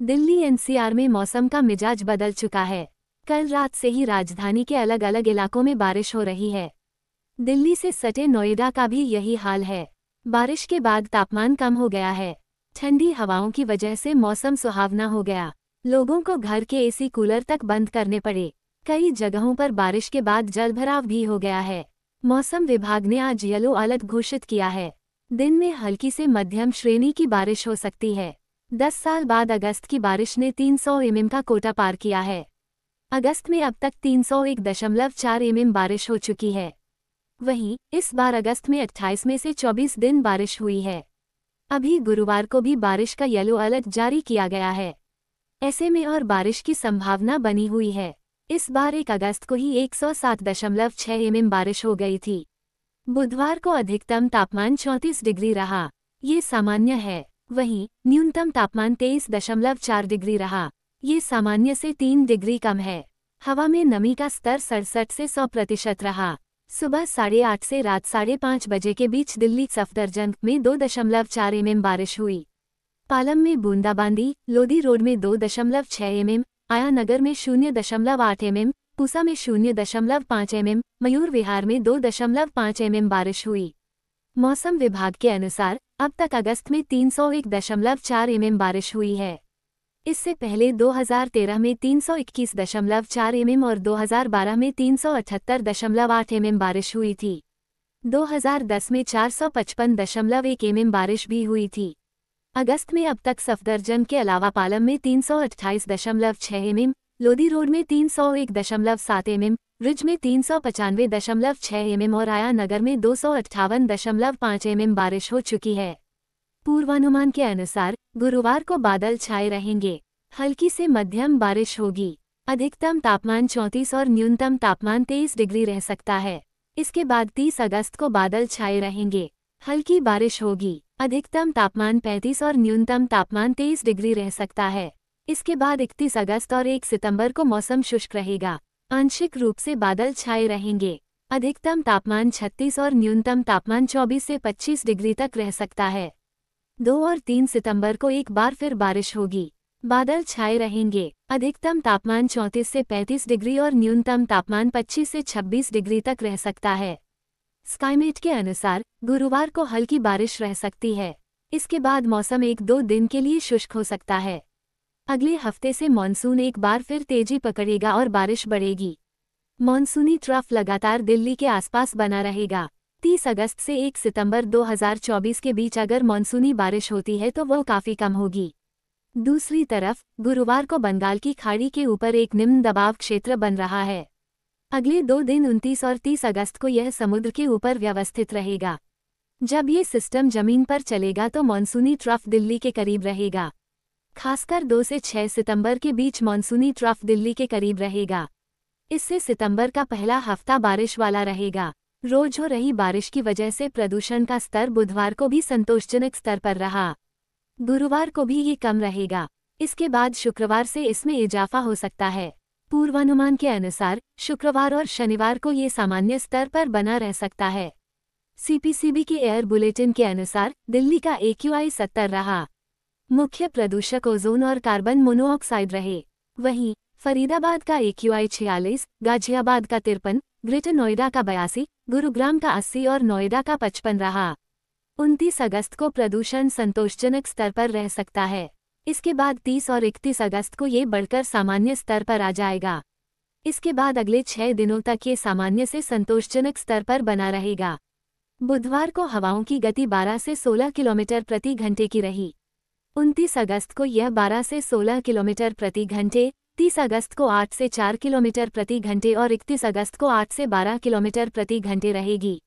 Delhi NCR में मौसम का मिजाज बदल चुका है। कल रात से ही राजधानी के अलग अलग इलाकों में बारिश हो रही है। दिल्ली से सटे नोएडा का भी यही हाल है। बारिश के बाद तापमान कम हो गया है। ठंडी हवाओं की वजह से मौसम सुहावना हो गया। लोगों को घर के एसी कूलर तक बंद करने पड़े। कई जगहों पर बारिश के बाद जलभराव भी हो गया है। मौसम विभाग ने आज येलो अलर्ट घोषित किया है। दिन में हल्की से मध्यम श्रेणी की बारिश हो सकती है। 10 साल बाद अगस्त की बारिश ने 300 mm का कोटा पार किया है। अगस्त में अब तक 301.4 mm बारिश हो चुकी है। वहीं इस बार अगस्त में 28 में से 24 दिन बारिश हुई है। अभी गुरुवार को भी बारिश का येलो अलर्ट जारी किया गया है। ऐसे में और बारिश की संभावना बनी हुई है। इस बार 1 अगस्त को ही 107.6 mm बारिश हो गई थी। बुधवार को अधिकतम तापमान 34 डिग्री रहा। ये सामान्य है। वहीं न्यूनतम तापमान 23.4 डिग्री रहा। ये सामान्य से 3 डिग्री कम है। हवा में नमी का स्तर 67 से 100% रहा। सुबह 8:30 से रात 5:30 बजे के बीच दिल्ली सफदरजंग में 2.4 mm बारिश हुई। पालम में बूंदाबांदी, लोधी रोड में 2.6 mm, आया नगर में 0.8 mm, पूसा में 0.5 mm, मयूर विहार में 2.5 mm बारिश हुई। मौसम विभाग के अनुसार अब तक अगस्त में 301.4 mm बारिश हुई है। इससे पहले 2013 में 321.4 mm और 2012 में 378.8 mm बारिश हुई थी। 2010 में 455.1 mm बारिश भी हुई थी। अगस्त में अब तक सफदरजंग के अलावा पालम में 328.6 mm, लोधी रोड में 301.7 mm, रिज में 395.6 mm और आया नगर में 258.5 mm बारिश हो चुकी है। पूर्वानुमान के अनुसार गुरुवार को बादल छाए रहेंगे। हल्की से मध्यम बारिश होगी। अधिकतम तापमान 34 और न्यूनतम तापमान 23 डिग्री रह सकता है। इसके बाद 30 अगस्त को बादल छाए रहेंगे। हल्की बारिश होगी। अधिकतम तापमान 35 और न्यूनतम तापमान 23 डिग्री रह सकता है। इसके बाद 31 अगस्त और 1 सितंबर को मौसम शुष्क रहेगा। आंशिक रूप से बादल छाए रहेंगे। अधिकतम तापमान 36 और न्यूनतम तापमान 24 से 25 डिग्री तक रह सकता है। 2 और 3 सितंबर को एक बार फिर बारिश होगी। बादल छाए रहेंगे। अधिकतम तापमान 34 से 35 डिग्री और न्यूनतम तापमान 25 से 26 डिग्री तक रह सकता है। स्काईमेट के अनुसार गुरुवार को हल्की बारिश रह सकती है। इसके बाद मौसम 1-2 दिन के लिए शुष्क हो सकता है। अगले हफ्ते से मॉनसून एक बार फिर तेजी पकड़ेगा और बारिश बढ़ेगी। मॉनसूनी ट्रफ लगातार दिल्ली के आसपास बना रहेगा। 30 अगस्त से 1 सितंबर 2024 के बीच अगर मॉनसूनी बारिश होती है तो वो काफ़ी कम होगी। दूसरी तरफ गुरुवार को बंगाल की खाड़ी के ऊपर एक निम्न दबाव क्षेत्र बन रहा है। अगले 2 दिन 29 और 30 अगस्त को यह समुद्र के ऊपर व्यवस्थित रहेगा। जब ये सिस्टम जमीन पर चलेगा तो मॉनसूनी ट्रफ दिल्ली के करीब रहेगा। खासकर 2 से 6 सितंबर के बीच मॉनसूनी ट्रफ दिल्ली के करीब रहेगा। इससे सितंबर का पहला हफ्ता बारिश वाला रहेगा। रोज हो रही बारिश की वजह से प्रदूषण का स्तर बुधवार को भी संतोषजनक स्तर पर रहा। गुरुवार को भी ये कम रहेगा। इसके बाद शुक्रवार से इसमें इजाफा हो सकता है। पूर्वानुमान के अनुसार शुक्रवार और शनिवार को ये सामान्य स्तर पर बना रह सकता है। सीपीसीबी के एयर बुलेटिन के अनुसार दिल्ली का AQI 70 रहा। मुख्य प्रदूषक ओजोन और कार्बन मोनोऑक्साइड रहे। वहीं फरीदाबाद का AQI 46, गाजियाबाद का 53, ग्रेटर नोएडा का 82, गुरुग्राम का 80 और नोएडा का 55 रहा। 29 अगस्त को प्रदूषण संतोषजनक स्तर पर रह सकता है। इसके बाद 30 और 31 अगस्त को ये बढ़कर सामान्य स्तर पर आ जाएगा। इसके बाद अगले 6 दिनों तक ये सामान्य से संतोषजनक स्तर पर बना रहेगा। बुधवार को हवाओं की गति 12 से 16 किलोमीटर प्रति घंटे की रही। 29 अगस्त को यह 12 से 16 किलोमीटर प्रति घंटे, 30 अगस्त को 8 से 4 किलोमीटर प्रति घंटे और 31 अगस्त को 8 से 12 किलोमीटर प्रति घंटे रहेगी।